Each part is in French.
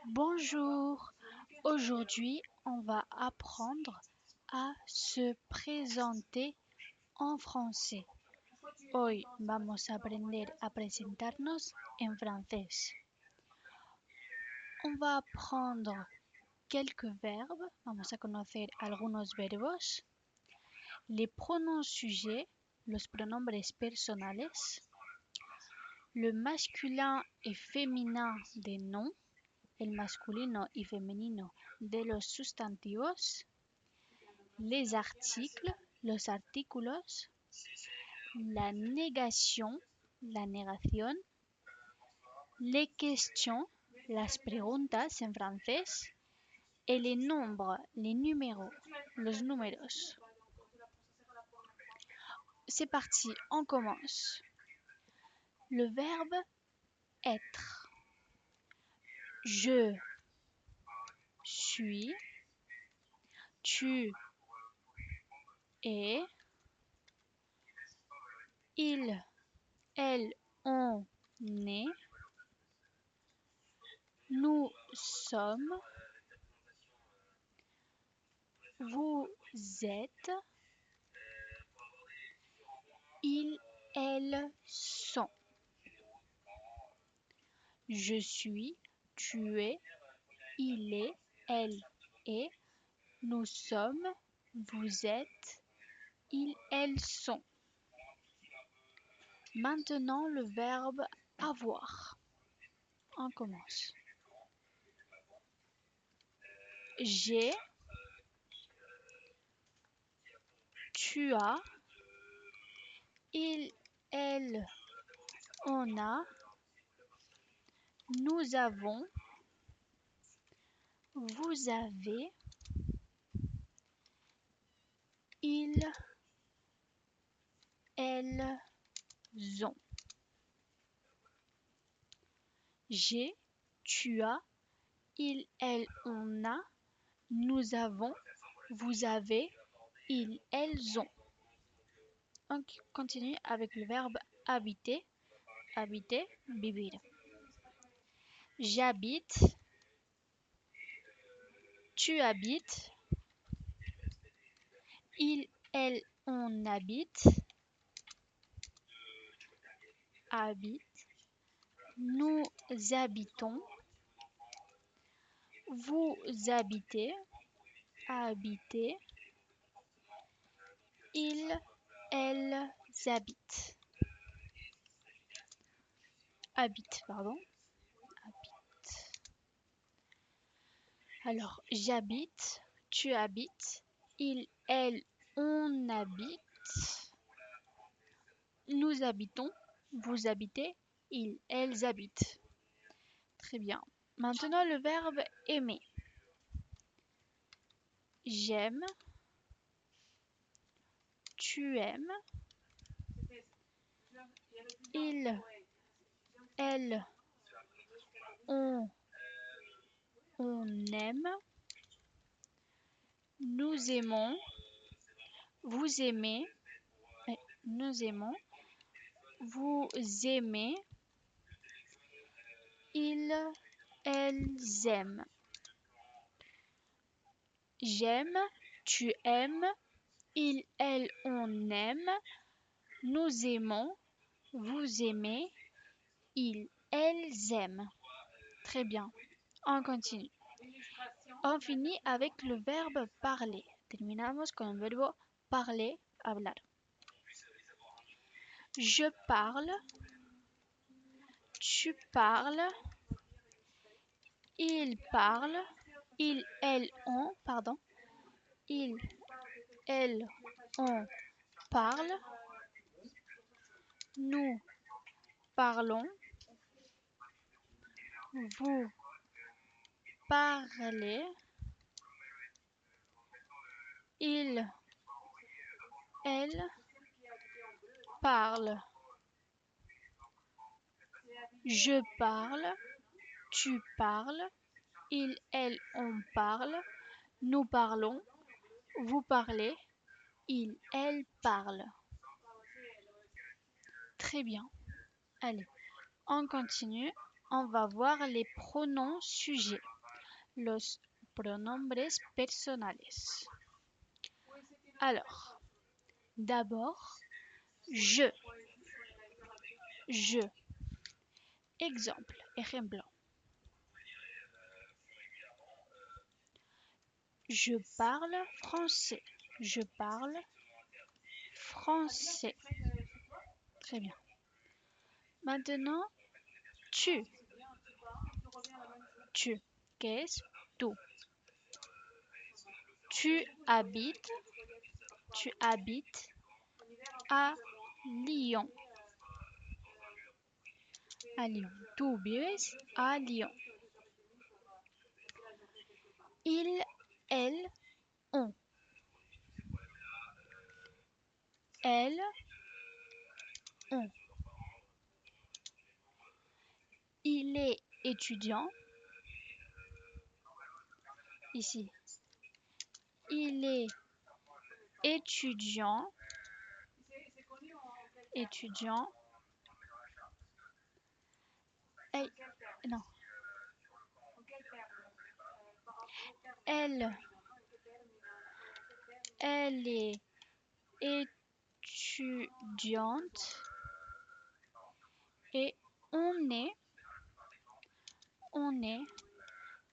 Bonjour, aujourd'hui on va apprendre à se présenter en français. Hoy vamos a aprender a presentarnos en francés. On va apprendre quelques verbes, vamos a conocer algunos verbos, les pronoms sujets, los pronombres personales, le masculin et féminin des noms, el masculino y femenino de los sustantivos, les articles, los artículos, la negación, la negación, les questions, las preguntas en francés, et les nombres, les numéros, los números. C'est parti, on commence. Le verbe être. Je suis, tu es, il, elle, on est, nous sommes, vous êtes, ils, elles sont. Je suis, tu es, il est, elle est, nous sommes, vous êtes, ils, elles sont. Maintenant le verbe avoir. On commence. J'ai, tu as, il, elle, on a, nous avons, vous avez, ils, elles ont. J'ai, tu as, il, elle, on a, nous avons, vous avez, ils, elles ont. On continue avec le verbe habiter. Habiter, vivir. J'habite, tu habites, il, elle, on habite, habite, nous habitons, vous habitez, habitez, ils, elles habitent. Habite, pardon. Habite. Alors, j'habite, tu habites, il, elle, on habite, nous habitons, vous habitez, ils, elles habitent. Très bien. Maintenant, le verbe aimer. J'aime, tu aimes, il, elle, on aime, nous aimons, vous aimez, nous aimons, vous aimez, ils, elles aiment. J'aime, tu aimes, il, elle, on aime, nous aimons, vous aimez, ils, elles aiment. Très bien. On continue. On finit avec le verbe parler. Terminamos con el verbo parler, hablar. Je parle, tu parles, il parle, il, elle, on, pardon, il, elle, on parle, nous parlons, vous parlez, il, elle parle, je parle, tu parles, il, elle, on parle, nous parlons, vous parlez, il, elle parle. Très bien. Allez, on continue. On va voir les pronoms sujets. los pronombres personales. Alors, d'abord, je. Je. Exemple, ejemplo. Je parle français. Je parle français. Très bien. Maintenant, tu. Tu. Qu'est-ce tu? Tu habites. Tu habites à Lyon. À Lyon. Tú vives à Lyon. Il, elle, on. Elle, on. Il est étudiant. Ici. Il est étudiant. Étudiant. Elle, non. Elle est étudiante et on est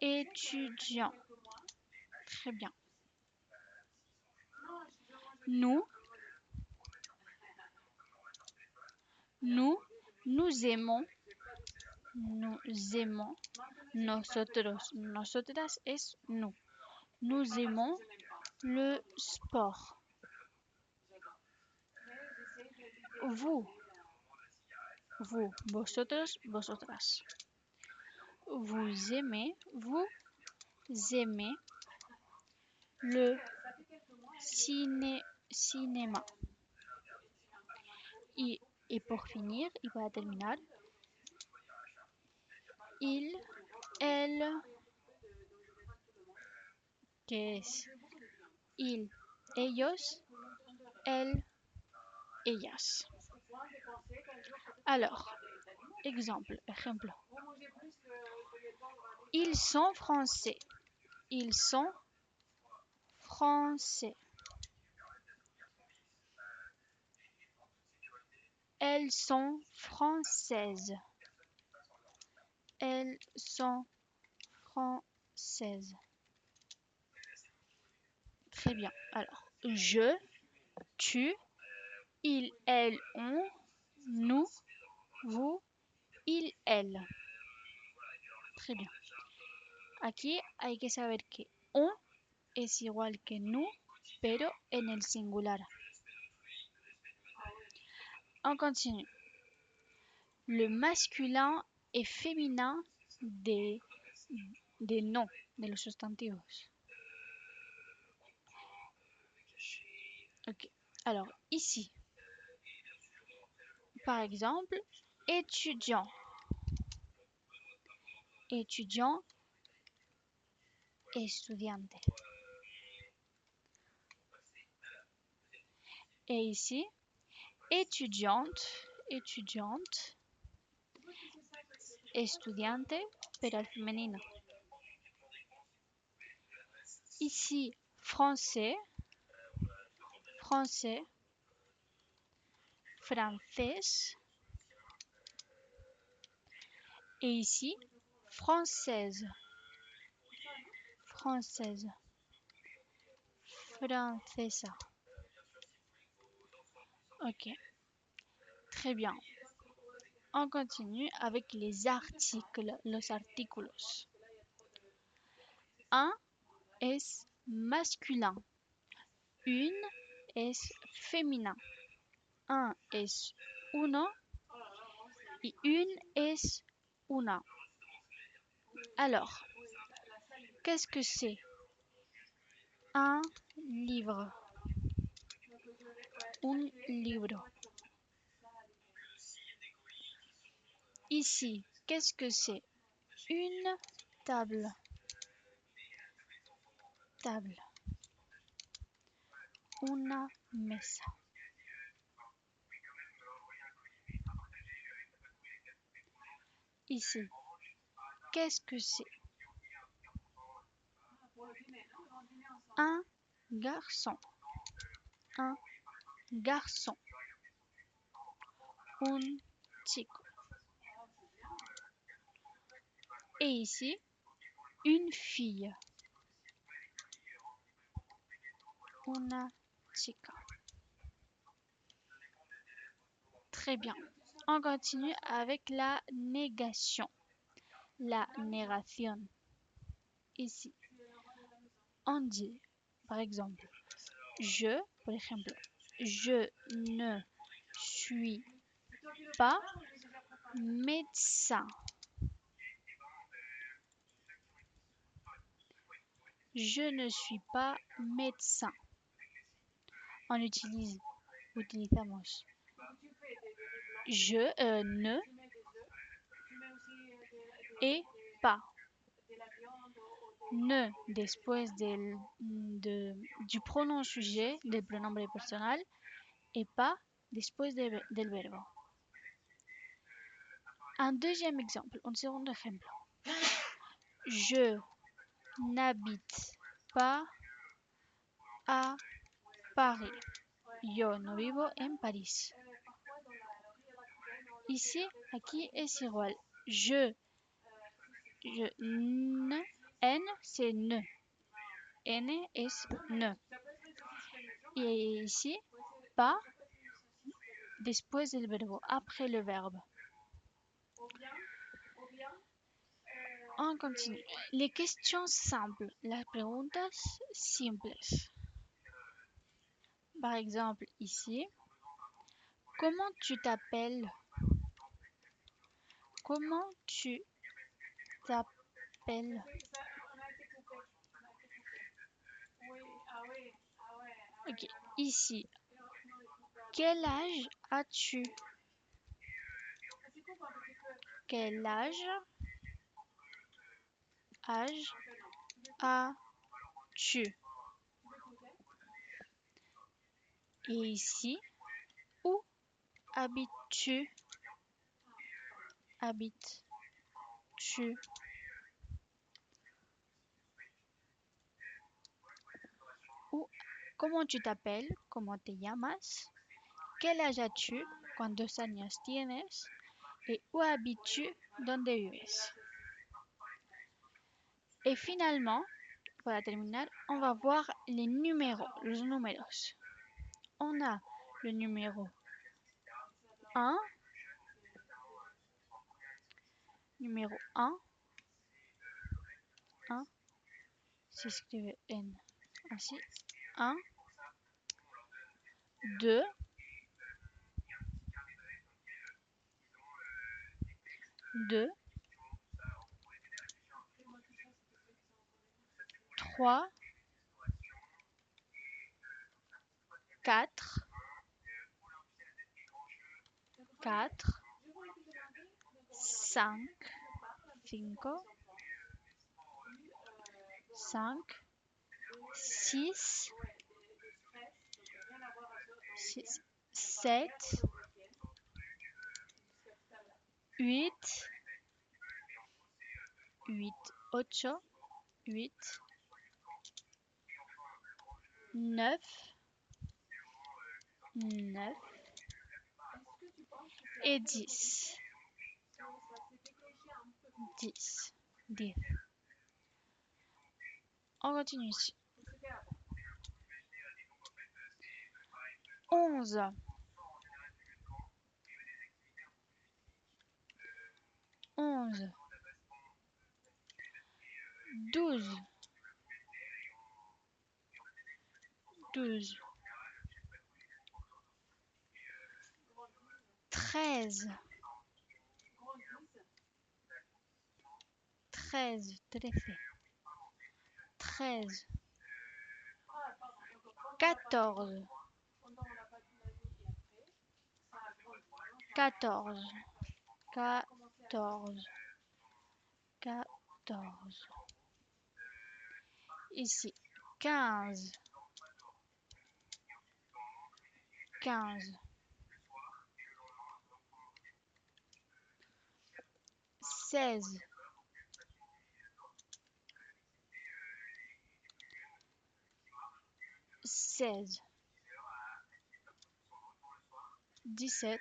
étudiant. Très bien. Nous aimons, nosotros, nosotras es nous. Nous aimons le sport. Vous, vosotros, vosotras. Vous aimez le cinéma. Y por finir, y para terminar, il, elle, que es il, ellos, elle, ellas. Alors, ejemplo. Ils sont français. Ils sont français. Elles sont françaises. Elles sont françaises. Très bien. Alors, je, tu, il, elle, on, nous, vous, il, elle. Très bien. Aquí hay que saber que on es igual que nous, pero en el singular. On continue. Le masculin et féminin des noms, de los sustantivos. Ok. Alors, ici, par exemple, étudiant. Étudiant, estudiante. Et ici, étudiante, étudiante, estudiante, pero al femenino. Ici, français, français, française. Et ici, française, française, francesa. Ok, très bien. On continue avec les articles, los artículos. Un es masculin. Une es féminin. Un es uno y une es una. Alors, qu'est-ce que c'est? Un livre. Un libro. Ici, qu'est-ce que c'est? Une table. Table. Una mesa. Ici, qu'est-ce que c'est? Un garçon. Un garçon. Un chico. Et ici, une fille. Una chica. Très bien. On continue avec la négation. La négación. Ici, on dit, par exemple, por ejemplo, je ne suis pas médecin. Je ne suis pas médecin. On utilizamos ne et pas. Ne después du pronom sujet, del pronombre personal, et pas después del verbo. Un deuxième exemple, un second ejemplo. Je n'habite pas à Paris. Yo no vivo en París. Ici, aquí es igual. N c'est ne. N es ne. Et ici, pas después del verbo, après le verbe. On continue. Les questions simples, las preguntas simples. Par exemple, ici, comment tu t'appelles? Comment tu t'appelles? Ok, ici, quel âge as-tu? Quel âge as-tu? Et ici, où habites-tu? Habites-tu? ¿Cómo tu t'appelles? ¿Cómo te llamas? ¿Quel âge as-tu? ¿Cuántos años tienes? Et où habites-tu? ¿Dónde vives? Et finalement, para terminar, on va voir les numéros, los números. On a le numéro 1, numéro 1, s'écribe N, ainsi, 1, 2, 3, 4, 5, 6, 7, 8, 8, 9, 9 et 10. 10. On continue ici. 11, 12, 13, 13, 14, 14. Ici, 15, 16, 16, 17,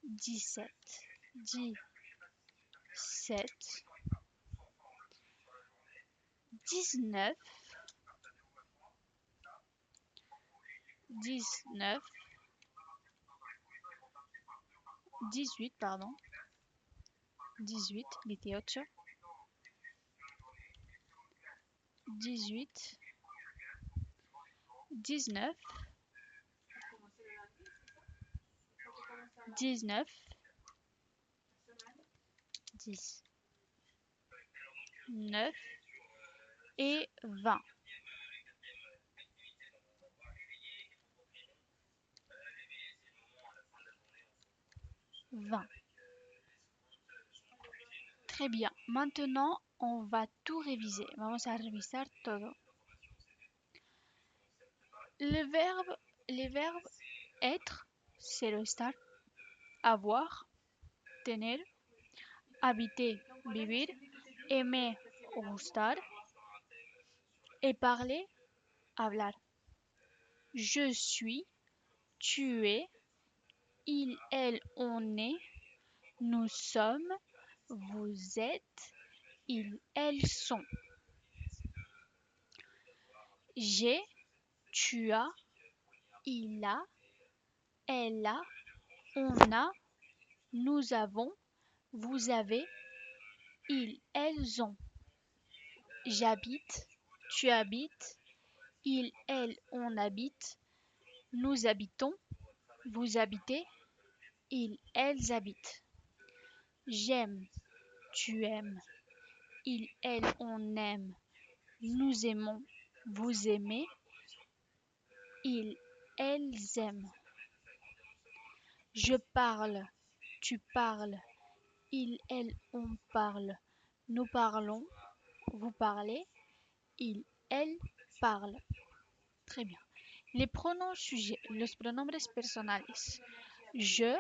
17, 17, 19, 19, 18, pardon, 18, 18, 18, 19, 19, 10, 9 et 20. 20. Très bien. Maintenant, on va tout réviser. Vamos a revisar todo. Les verbes être, c'est le estar, avoir, tener, habiter, vivir, aimer, gustar, et parler, hablar. Je suis, tu es, il, elle, on est, nous sommes, vous êtes, ils, elles sont. J'ai, tu as, il a, elle a, on a, nous avons, vous avez, ils, elles ont. J'habite, tu habites, il, elle, on habite, nous habitons, vous habitez, ils, elles habitent. J'aime, tu aimes, il, elle, on aime, nous aimons, vous aimez, ils, elles aiment. Je parle, tu parles, il, elle, on parle, nous parlons, vous parlez, il, elle parle. Très bien. Les pronoms sujets, los pronombres personales. Je,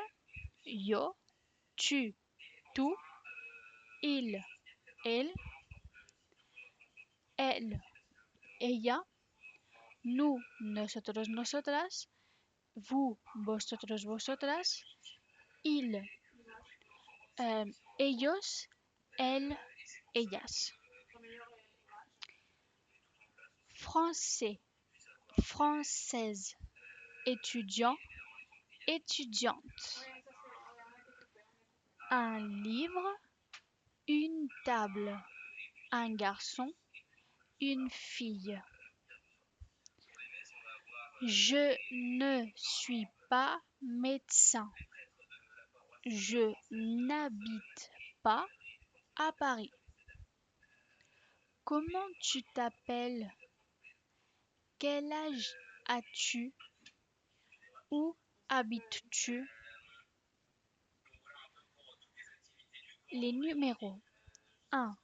yo, tu, tú, il, él, elle, ella, nous, nosotros, nosotras, vous, vosotros, vosotras, il, ellos, elles, ellas. Français, française, étudiant, étudiante. Un livre, une table, un garçon, une fille. Je ne suis pas médecin. Je n'habite pas à Paris. Comment tu t'appelles? Quel âge as-tu? Où habites-tu? Les numéros 1,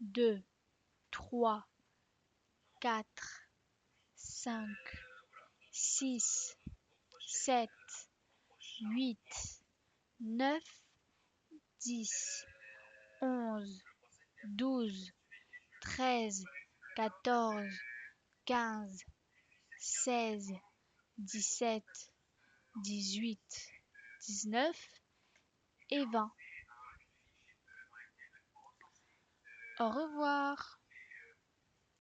2, 3, 4, 5, 6, 7, 8, 9, 10, 11, 12, 13, 14, 15, 16, 17, 18, 19 et 20. Au revoir.